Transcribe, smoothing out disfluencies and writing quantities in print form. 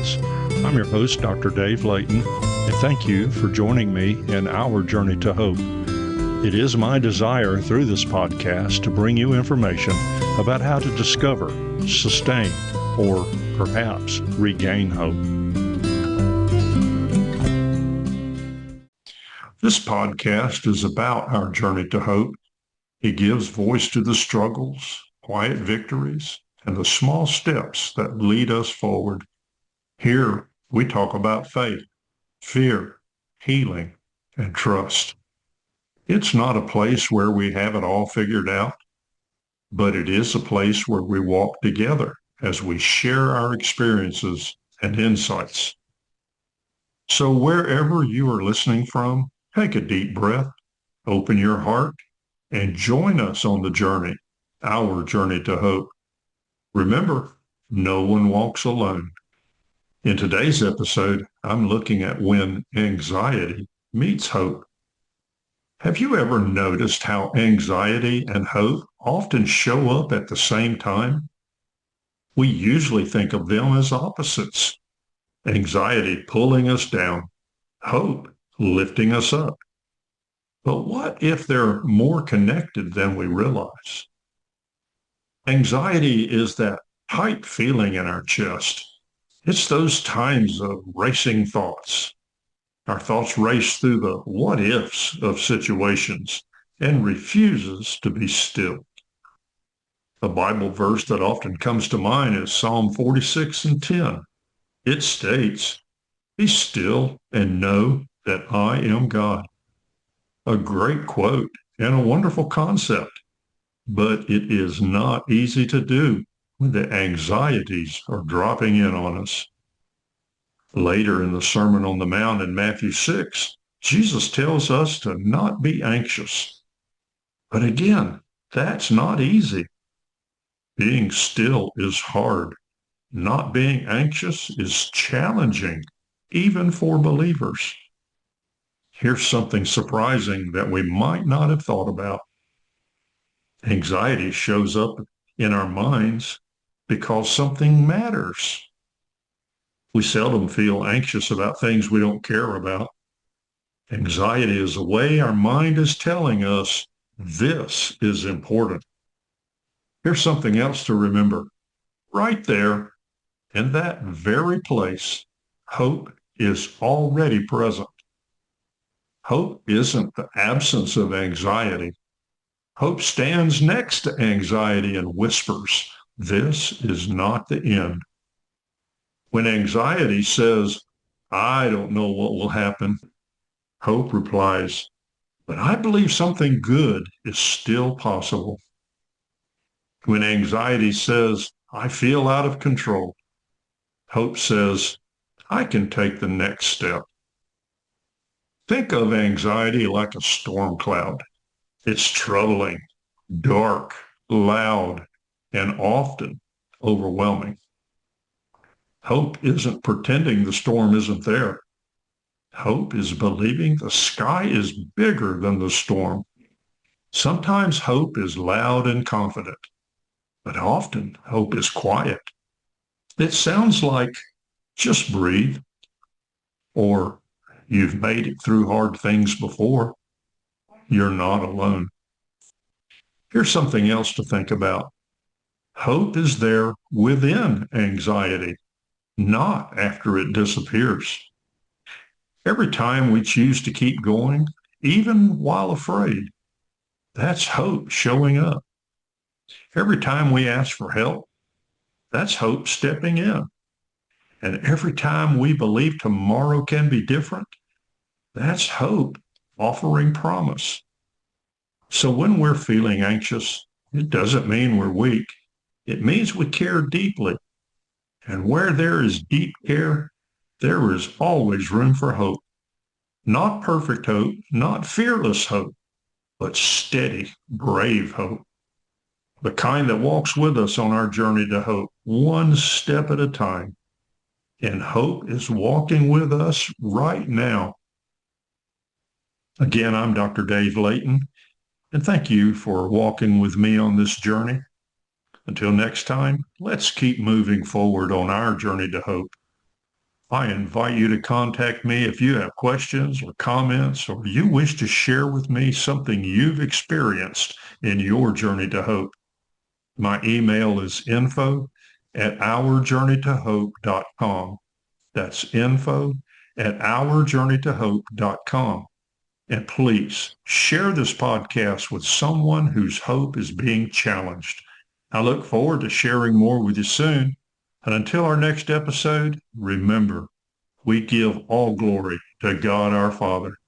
friends. I'm your host, Dr. Dave Layton, and thank you for joining me in our journey to hope. It is my desire through this podcast to bring you information about how to discover, sustain, or perhaps regain hope. This podcast is about our journey to hope. It gives voice to the struggles, quiet victories, and the small steps that lead us forward. Here, we talk about faith, fear, healing, and trust. It's not a place where we have it all figured out, but it is a place where we walk together as we share our experiences and insights. So wherever you are listening from, take a deep breath, open your heart, and join us on the journey, our journey to hope. Remember, no one walks alone. In today's episode, I'm looking at when anxiety meets hope. Have you ever noticed how anxiety and hope often show up at the same time? We usually think of them as opposites. Anxiety pulling us down, hope lifting us up. But what if they're more connected than we realize? Anxiety is that tight feeling in our chest. It's those times of racing thoughts. Our thoughts race through the what ifs of situations and refuses to be still. A Bible verse that often comes to mind is Psalm 46:10. It states, "Be still and know that I am God." A great quote and a wonderful concept, but it is not easy to do when the anxieties are dropping in on us. Later in the Sermon on the Mount in Matthew 6, Jesus tells us to not be anxious. But again, that's not easy. Being still is hard. Not being anxious is challenging, even for believers. Here's something surprising that we might not have thought about. Anxiety shows up in our minds because something matters. We seldom feel anxious about things we don't care about. Anxiety is a way our mind is telling us this is important. Here's something else to remember. Right there, in that very place, hope is already present. Hope isn't the absence of anxiety. Hope stands next to anxiety and whispers, "This is not the end." When anxiety says, "I don't know what will happen," hope replies, "But I believe something good is still possible." When anxiety says, "I feel out of control," hope says, "I can take the next step." Think of anxiety like a storm cloud. It's troubling, dark, loud, and often overwhelming. Hope isn't pretending the storm isn't there. Hope is believing the sky is bigger than the storm. Sometimes hope is loud and confident, but often hope is quiet. It sounds like, "Just breathe," or "You've made it through hard things before. You're not alone." Here's something else to think about. Hope is there within anxiety, not after it disappears. Every time we choose to keep going, even while afraid, that's hope showing up. Every time we ask for help, that's hope stepping in. And every time we believe tomorrow can be different, that's hope offering promise. So when we're feeling anxious, it doesn't mean we're weak. It means we care deeply. And where there is deep care, there is always room for hope. Not perfect hope, not fearless hope, but steady, brave hope. The kind that walks with us on our journey to hope, one step at a time. And hope is walking with us right now. Again, I'm Dr. Dave Layton, and thank you for walking with me on this journey. Until next time, let's keep moving forward on our journey to hope. I invite you to contact me if you have questions or comments, or you wish to share with me something you've experienced in your journey to hope. My email is info@ourjourneytohope.com. That's info@ourjourneytohope.com. And please share this podcast with someone whose hope is being challenged. I look forward to sharing more with you soon. And until our next episode, remember, we give all glory to God our Father.